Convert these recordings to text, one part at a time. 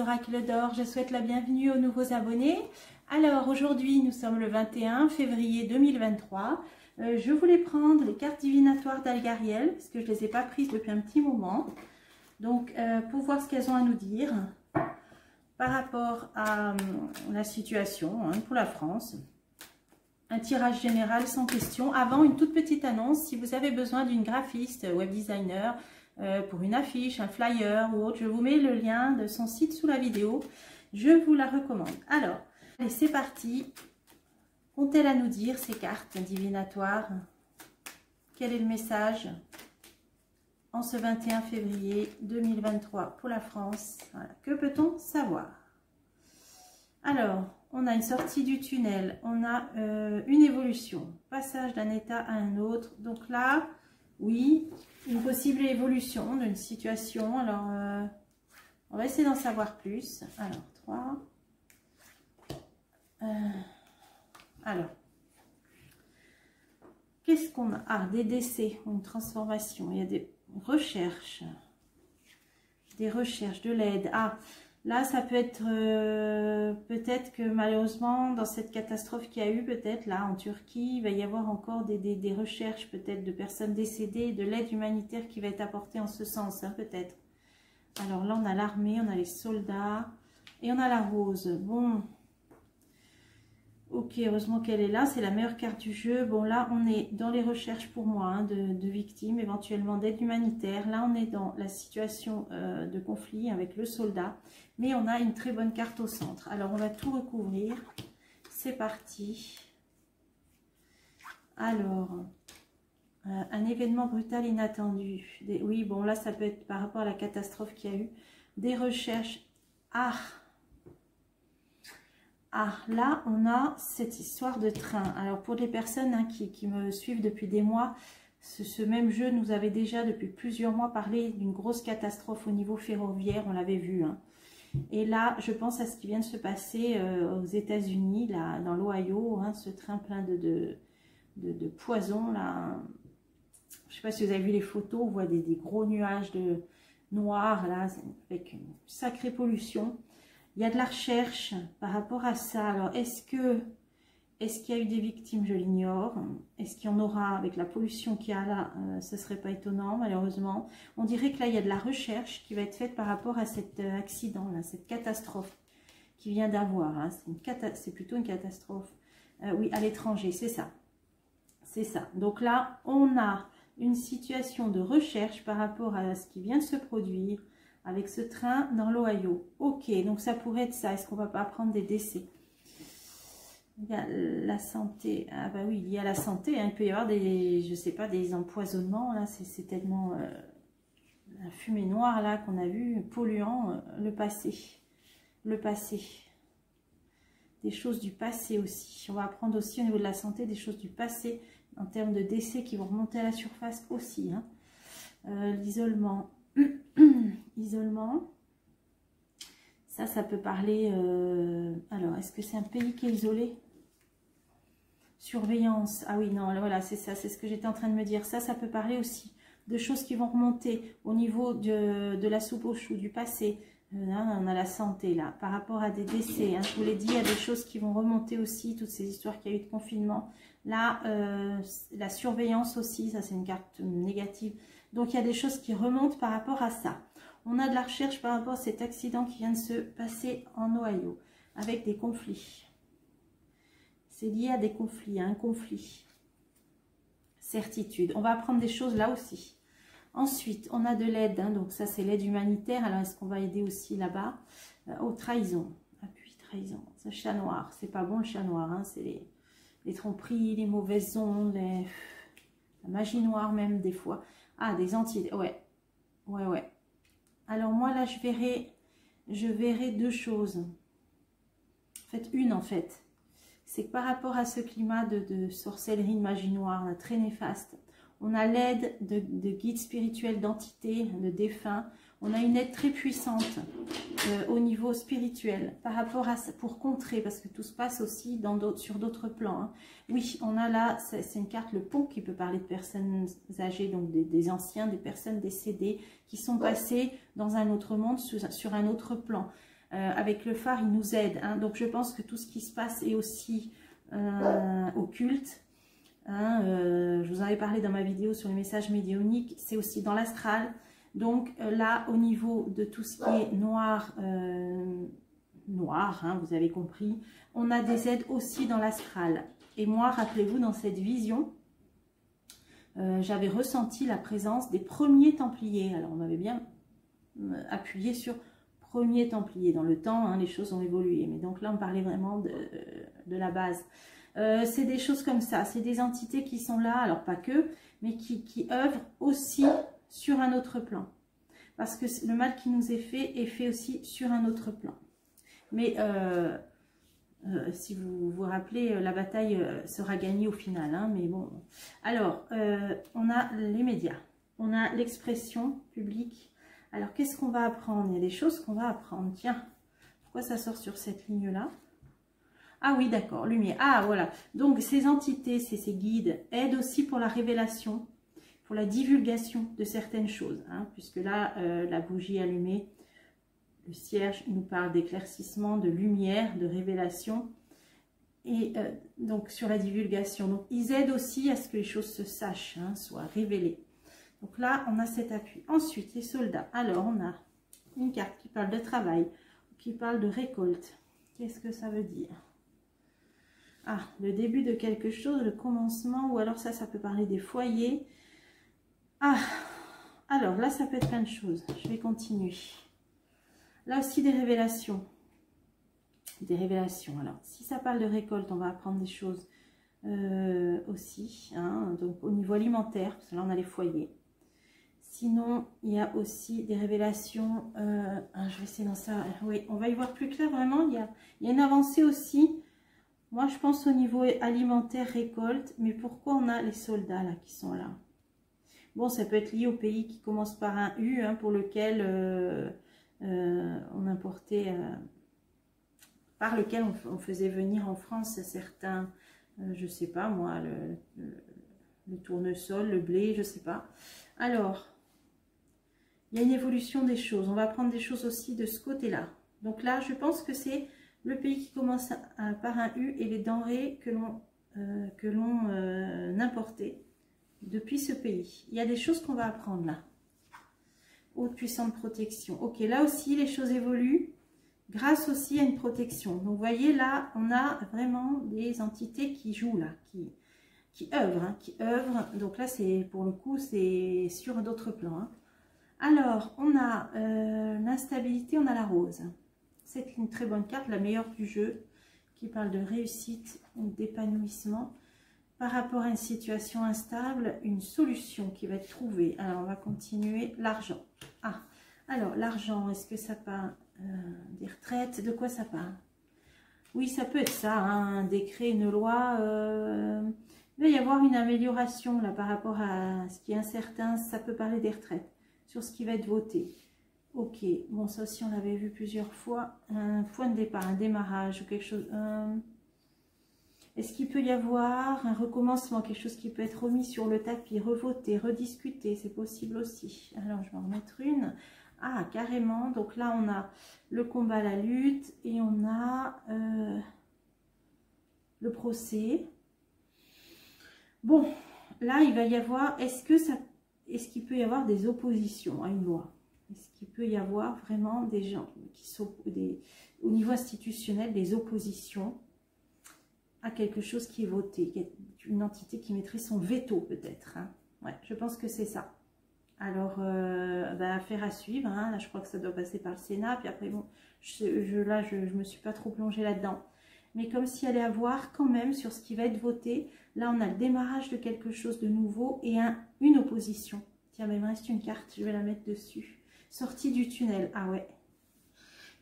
oracles d'or, je souhaite la bienvenue aux nouveaux abonnés. Alors aujourd'hui nous sommes le 21 février 2023. Je voulais prendre les cartes divinatoires d'Algariel parce que je ne les ai pas prises depuis un petit moment. Donc pour voir ce qu'elles ont à nous dire par rapport à la situation pour la France. Un tirage général sans question. Avant, une toute petite annonce, si vous avez besoin d'une graphiste, web designer, pour une affiche, un flyer ou autre, je vous mets le lien de son site sous la vidéo. Je vous la recommande. Alors, allez, c'est parti. Qu'ont-elles à nous dire ces cartes divinatoires? Quel est le message en ce 21 février 2023 pour la France? Voilà. Que peut-on savoir? Alors, on a une sortie du tunnel, on a une évolution, passage d'un état à un autre. Donc là, oui, une possible évolution d'une situation. Alors, on va essayer d'en savoir plus. Alors, 3. Alors, qu'est-ce qu'on a? Ah, des décès, une transformation. Il y a des recherches, de l'aide. Ah, là, ça peut être peut-être que malheureusement, dans cette catastrophe qu'il y a eu, peut-être là en Turquie, il va y avoir encore des recherches peut-être de personnes décédées, de l'aide humanitaire qui va être apportée en ce sens, hein, peut-être. Alors là, on a l'armée, on a les soldats et on a la rose. Bon, ok, heureusement qu'elle est là, c'est la meilleure carte du jeu. Bon, là, on est dans les recherches pour moi hein, de victimes, éventuellement d'aide humanitaire. Là, on est dans la situation de conflit avec le soldat, mais on a une très bonne carte au centre. Alors, on va tout recouvrir. C'est parti. Alors, un événement brutal inattendu. Oui, bon, là, ça peut être par rapport à la catastrophe qu'il y a eu. Des recherches. Ah, là, on a cette histoire de train. Alors, pour les personnes hein, qui me suivent depuis des mois, ce même jeu nous avait déjà, depuis plusieurs mois, parlé d'une grosse catastrophe au niveau ferroviaire. On l'avait vu. Hein. Et là, je pense à ce qui vient de se passer aux États-Unis, là, dans l'Ohio, hein, ce train plein de poison. Là. Je ne sais pas si vous avez vu les photos, on voit des gros nuages de noirs, là, avec une sacrée pollution. Il y a de la recherche par rapport à ça. Alors, est-ce qu'il y a eu des victimes? Je l'ignore. Est-ce qu'il y en aura avec la pollution qu'il y a là? Ce ne serait pas étonnant, malheureusement. On dirait que là, il y a de la recherche qui va être faite par rapport à cet accident, là, cette catastrophe qui vient d'avoir. Hein. C'est plutôt une catastrophe. Oui, à l'étranger, c'est ça. C'est ça. Donc là, on a une situation de recherche par rapport à ce qui vient de se produire avec ce train dans l'Ohio. Ok, donc ça pourrait être ça. Est-ce qu'on ne va pas prendre des décès? Il y a la santé. Ah bah oui, il y a la santé. Hein. Il peut y avoir des, je sais pas, des empoisonnements. Là, c'est tellement la fumée noire là qu'on a vu, polluant le passé. Le passé. Des choses du passé aussi. On va apprendre aussi au niveau de la santé des choses du passé en termes de décès qui vont remonter à la surface aussi. Hein. L'isolement. Isolement, ça peut parler, alors est-ce que c'est un pays qui est isolé? Surveillance, ah oui, non, voilà, c'est ça, c'est ce que j'étais en train de me dire. Ça peut parler aussi de choses qui vont remonter au niveau de la soupe aux choux, du passé. Là, on a la santé, là, par rapport à des décès, hein, je vous l'ai dit, il y a des choses qui vont remonter aussi, toutes ces histoires qu'il y a eu de confinement. Là, la surveillance aussi, ça c'est une carte négative. Donc, il y a des choses qui remontent par rapport à ça. On a de la recherche par rapport à cet accident qui vient de se passer en Ohio, avec des conflits. C'est lié à des conflits, à un conflit. Certitude. On va apprendre des choses là aussi. Ensuite, on a de l'aide, hein, donc ça c'est l'aide humanitaire. Alors, est-ce qu'on va aider aussi là-bas? Aux trahisons. Appui, trahison. Ce chat noir, c'est pas bon le chat noir, hein, c'est les tromperies, les mauvaises ondes, la magie noire même des fois. Ah, des anti... Ouais. Alors moi là, je verrai deux choses. En fait, une en fait. C'est que par rapport à ce climat de sorcellerie, de magie noire, là, très néfaste, on a l'aide de guides spirituels, d'entités, de défunts. On a une aide très puissante au niveau spirituel par rapport à ça, pour contrer, parce que tout se passe aussi sur d'autres plans. Hein. Oui, on a là, c'est une carte, le pont, qui peut parler de personnes âgées, donc des anciens, des personnes décédées, qui sont passées dans un autre monde, sur un autre plan. Avec le phare, il nous aide. Hein. Donc, je pense que tout ce qui se passe est aussi occulte. Hein, je vous en avais parlé dans ma vidéo sur les messages médiumniques. C'est aussi dans l'astral. Donc, là, au niveau de tout ce qui est noir, hein, vous avez compris, on a des aides aussi dans l'astral. Et moi, rappelez-vous, dans cette vision, j'avais ressenti la présence des premiers Templiers. Alors, on m'avait bien appuyé sur premiers Templiers. Dans le temps, hein, les choses ont évolué. Mais donc là, on parlait vraiment de la base. C'est des choses comme ça. C'est des entités qui sont là, alors pas que, mais qui œuvrent aussi sur un autre plan. Parce que le mal qui nous est fait aussi sur un autre plan. Mais si vous vous rappelez, la bataille sera gagnée au final. Hein, mais bon. Alors, on a les médias. On a l'expression publique. Alors, qu'est-ce qu'on va apprendre? Il y a des choses qu'on va apprendre. Tiens, pourquoi ça sort sur cette ligne-là? Ah oui, d'accord, lumière. Ah, voilà. Donc, ces entités, ces guides, aident aussi pour la révélation, pour la divulgation de certaines choses. Hein, puisque là, la bougie allumée, le cierge nous parle d'éclaircissement, de lumière, de révélation. Et donc, sur la divulgation. Donc, ils aident aussi à ce que les choses se sachent, hein, soient révélées. Donc là, on a cet appui. Ensuite, les soldats. Alors, on a une carte qui parle de travail, qui parle de récolte. Qu'est-ce que ça veut dire? Ah, le début de quelque chose, le commencement, ou alors ça peut parler des foyers. Ah, alors là, ça peut être plein de choses. Je vais continuer. Là aussi, des révélations. Des révélations. Alors, si ça parle de récolte, on va apprendre des choses aussi. Hein, donc, au niveau alimentaire, parce que là, on a les foyers. Sinon, il y a aussi des révélations. Je vais essayer dans ça. Oui, on va y voir plus clair. Vraiment, il y a une avancée aussi. Moi, je pense au niveau alimentaire, récolte. Mais pourquoi on a les soldats là qui sont là? Bon, ça peut être lié au pays qui commence par un U, hein, pour lequel on importait, par lequel on faisait venir en France certains, je sais pas moi, le tournesol, le blé, je sais pas. Alors, il y a une évolution des choses. On va apprendre des choses aussi de ce côté-là. Donc là, je pense que c'est le pays qui commence par un U et les denrées que l'on importait depuis ce pays. Il y a des choses qu'on va apprendre là. Haute puissante protection. Ok, là aussi, les choses évoluent grâce aussi à une protection. Donc, vous voyez, là, on a vraiment des entités qui jouent là, qui œuvrent. Hein, qui œuvrent. Donc là, c'est pour le coup, c'est sur d'autres plans. Hein. Alors, on a l'instabilité, on a la rose. C'est une très bonne carte, la meilleure du jeu, qui parle de réussite ou d'épanouissement. Par rapport à une situation instable, une solution qui va être trouvée. Alors, on va continuer. L'argent. Ah, alors, l'argent, est-ce que ça parle des retraites? De quoi ça parle? Oui, ça peut être ça, hein, un décret, une loi. Il va y avoir une amélioration là par rapport à ce qui est incertain. Ça peut parler des retraites, sur ce qui va être voté. Ok, bon, ça aussi, on l'avait vu plusieurs fois. Un point de départ, un démarrage ou quelque chose... Est-ce qu'il peut y avoir un recommencement, quelque chose qui peut être remis sur le tapis, revoté, rediscuté? C'est possible aussi. Alors, je vais en remettre une. Ah, carrément. Donc là, on a le combat, la lutte et on a le procès. Bon, là, il va y avoir... Est-ce qu'il peut y avoir des oppositions à une loi? Est-ce qu'il peut y avoir vraiment des gens qui sont au niveau institutionnel, des oppositions à quelque chose qui est voté, une entité qui mettrait son veto peut-être. Hein. Ouais, je pense que c'est ça. Alors, affaire à suivre. Hein. Là, je crois que ça doit passer par le Sénat. Puis après, bon, je me suis pas trop plongée là-dedans. Mais comme s'il y allait avoir quand même sur ce qui va être voté. Là, on a le démarrage de quelque chose de nouveau et une opposition. Tiens, mais il me reste une carte, je vais la mettre dessus. Sortie du tunnel. Ah ouais.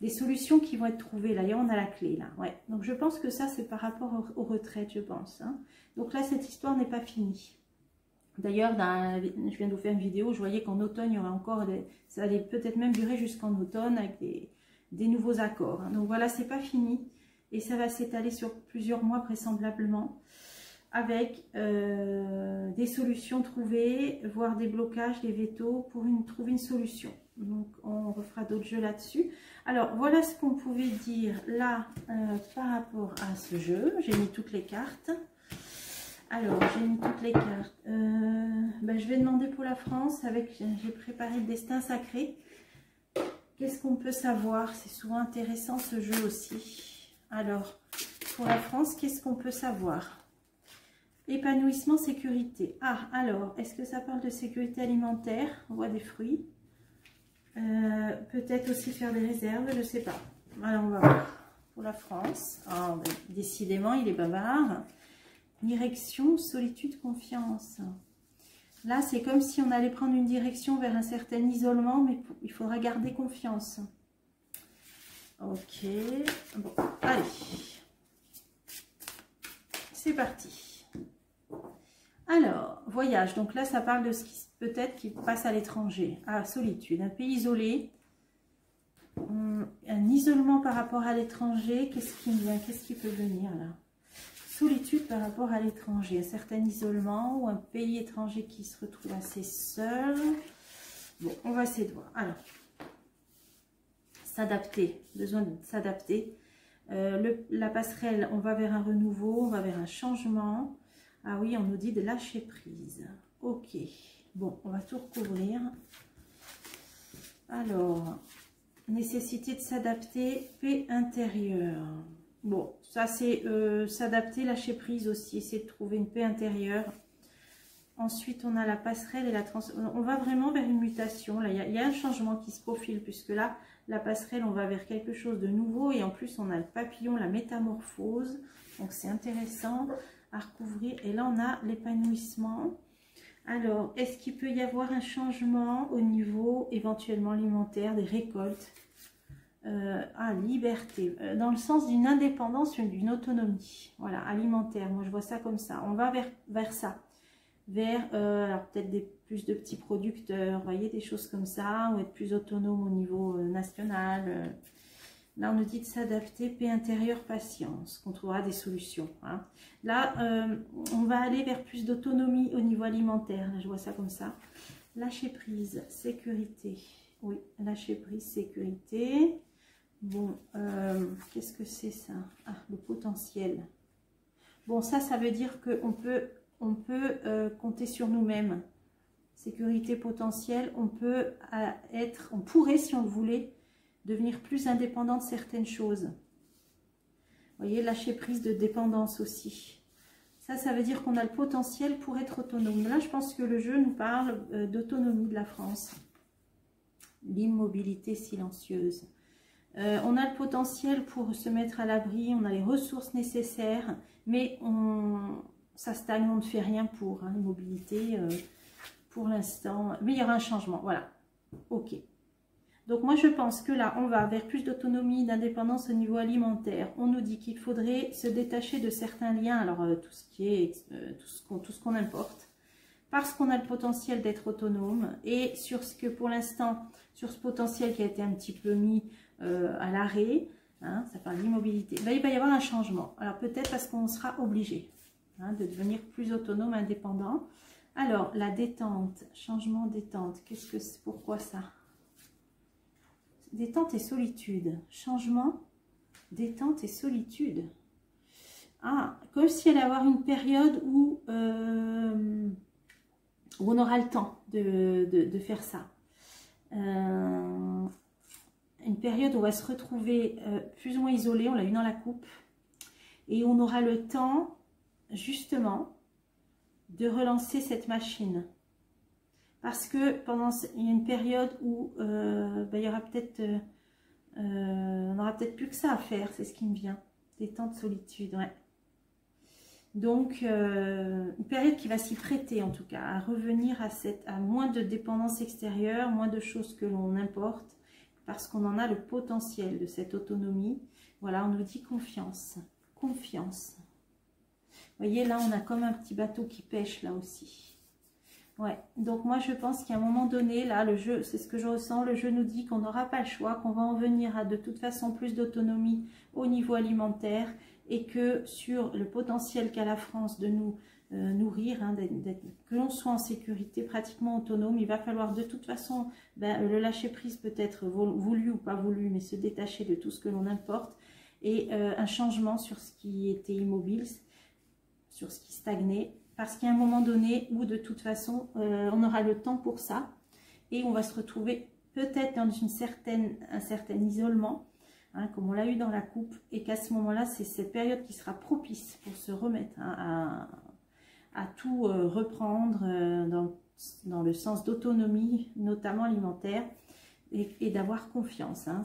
Des solutions qui vont être trouvées. Là, et on a la clé, là. Ouais. Donc, je pense que ça, c'est par rapport aux retraites, je pense. Hein. Donc là, cette histoire n'est pas finie. D'ailleurs, je viens de vous faire une vidéo, je voyais qu'en automne, il y aurait encore... ça allait peut-être même durer jusqu'en automne avec des nouveaux accords. Hein. Donc voilà, c'est pas fini. Et ça va s'étaler sur plusieurs mois, vraisemblablement. avec des solutions trouvées, voire des blocages, des vétos pour trouver une solution. Donc on refera d'autres jeux là-dessus. Alors voilà ce qu'on pouvait dire là par rapport à ce jeu. J'ai mis toutes les cartes. Alors j'ai mis toutes les cartes. Je vais demander pour la France. J'ai préparé le destin sacré. Qu'est-ce qu'on peut savoir? C'est souvent intéressant ce jeu aussi. Alors pour la France, qu'est-ce qu'on peut savoir? Épanouissement, sécurité. Ah, alors, est-ce que ça parle de sécurité alimentaire? On voit des fruits. Peut-être aussi faire des réserves, je ne sais pas. Alors, on va voir. Pour la France. Oh, décidément, il est bavard. Direction, solitude, confiance. Là, c'est comme si on allait prendre une direction vers un certain isolement, mais il faudra garder confiance. Ok. Bon, allez. C'est parti. Alors, voyage. Donc là, ça parle de ce qui peut-être qui passe à l'étranger. Ah, solitude. Un pays isolé. Un isolement par rapport à l'étranger. Qu'est-ce qui vient? Qu'est-ce qui peut venir là? Solitude par rapport à l'étranger. Un certain isolement ou un pays étranger qui se retrouve assez seul. Bon, on va essayer de voir. Alors, s'adapter. Besoin de s'adapter. La passerelle, on va vers un renouveau. On va vers un changement. Ah oui, on nous dit de lâcher prise. Ok. Bon, on va tout recouvrir. Alors, nécessité de s'adapter, paix intérieure. Bon, ça c'est s'adapter, lâcher prise aussi, essayer de trouver une paix intérieure. Ensuite, on a la passerelle et la on va vraiment vers une mutation. Là, il y a un changement qui se profile, puisque là, la passerelle, on va vers quelque chose de nouveau. Et en plus, on a le papillon, la métamorphose. Donc, c'est intéressant à recouvrir. Et là, on a l'épanouissement. Alors, est-ce qu'il peut y avoir un changement au niveau éventuellement alimentaire, des récoltes? Liberté, dans le sens d'une indépendance, d'une autonomie. Voilà, alimentaire. Moi, je vois ça comme ça. On va vers ça. Vers, alors peut-être plus de petits producteurs, vous voyez, des choses comme ça, ou être plus autonome au niveau national. Là, on nous dit de s'adapter, paix intérieure, patience, qu'on trouvera des solutions. Hein. Là, on va aller vers plus d'autonomie au niveau alimentaire. Là, je vois ça comme ça. Lâcher prise, sécurité. Oui, lâcher prise, sécurité. Bon, qu'est-ce que c'est ça? Ah, le potentiel. Bon, ça veut dire qu'on peut, compter sur nous-mêmes. Sécurité potentielle, on pourrait, si on le voulait, devenir plus indépendant de certaines choses. Vous voyez, lâcher prise de dépendance aussi. Ça veut dire qu'on a le potentiel pour être autonome. Là, je pense que le jeu nous parle d'autonomie de la France. L'immobilité silencieuse. On a le potentiel pour se mettre à l'abri, on a les ressources nécessaires, mais ça stagne, on ne fait rien pour l'immobilité pour l'instant. Mais il y aura un changement, voilà. Ok. Donc moi je pense que là on va vers plus d'autonomie, d'indépendance au niveau alimentaire. On nous dit qu'il faudrait se détacher de certains liens, alors tout ce qui est tout ce qu'on importe, parce qu'on a le potentiel d'être autonome, et sur ce que pour l'instant, sur ce potentiel qui a été un petit peu mis à l'arrêt, hein, ça parle d'immobilité, ben, il va y avoir un changement. Alors peut-être parce qu'on sera obligé de devenir plus autonome, indépendant. Alors la détente, changement détente, qu'est-ce que c'est, pourquoi ça? Détente et solitude. Changement, détente et solitude. Ah, comme si elle allait avoir une période où on aura le temps de faire ça. Une période où on va se retrouver plus ou moins isolé, on l'a eu dans la coupe. Et on aura le temps, justement, de relancer cette machine. Parce que il y a une période où il y aura peut-être, on n'aura peut-être plus que ça à faire, c'est ce qui me vient. Détente, solitude, ouais. Donc, une période qui va s'y prêter en tout cas, à revenir à moins de dépendance extérieure, moins de choses que l'on importe, parce qu'on en a le potentiel de cette autonomie. Voilà, on nous dit confiance, confiance. Vous voyez, là, on a comme un petit bateau qui pêche là aussi. Ouais, donc moi je pense qu'à un moment donné, là, le jeu, c'est ce que je ressens, le jeu nous dit qu'on n'aura pas le choix, qu'on va en venir à de toute façon plus d'autonomie au niveau alimentaire et que sur le potentiel qu'a la France de nous nourrir, hein, que l'on soit en sécurité, pratiquement autonome, il va falloir de toute façon le lâcher prise, peut-être voulu ou pas voulu, mais se détacher de tout ce que l'on importe, et un changement sur ce qui était immobile, sur ce qui stagnait, parce qu'il y a un moment donné où de toute façon on aura le temps pour ça, et on va se retrouver peut-être dans un certain isolement, hein, comme on l'a eu dans la coupe, et qu'à ce moment-là, c'est cette période qui sera propice pour se remettre, hein, à tout reprendre dans le sens d'autonomie, notamment alimentaire, et d'avoir confiance. Hein.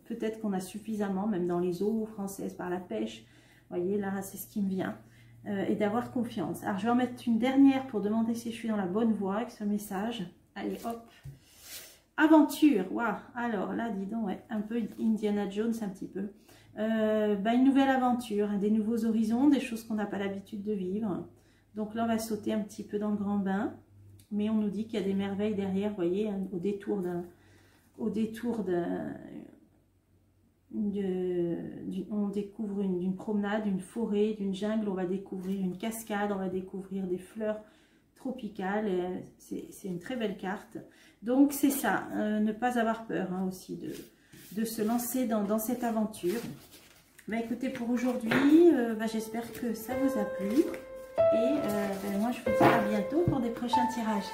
Peut-être qu'on a suffisamment, même dans les eaux françaises, par la pêche, vous voyez, là, c'est ce qui me vient, et d'avoir confiance. Alors, je vais en mettre une dernière pour demander si je suis dans la bonne voie avec ce message. Allez, hop. Aventure, waouh. Alors là, dis donc, ouais, un peu Indiana Jones, un petit peu. Une nouvelle aventure, hein, des nouveaux horizons, des choses qu'on n'a pas l'habitude de vivre. Donc là, on va sauter un petit peu dans le grand bain, mais on nous dit qu'il y a des merveilles derrière, vous voyez, hein, on découvre une promenade, une forêt, d'une jungle, on va découvrir une cascade, on va découvrir des fleurs tropicales, c'est une très belle carte. Donc c'est ça, ne pas avoir peur, hein, aussi de se lancer dans cette aventure. Écoutez, pour aujourd'hui, j'espère que ça vous a plu. Et moi, je vous dis à bientôt pour des prochains tirages.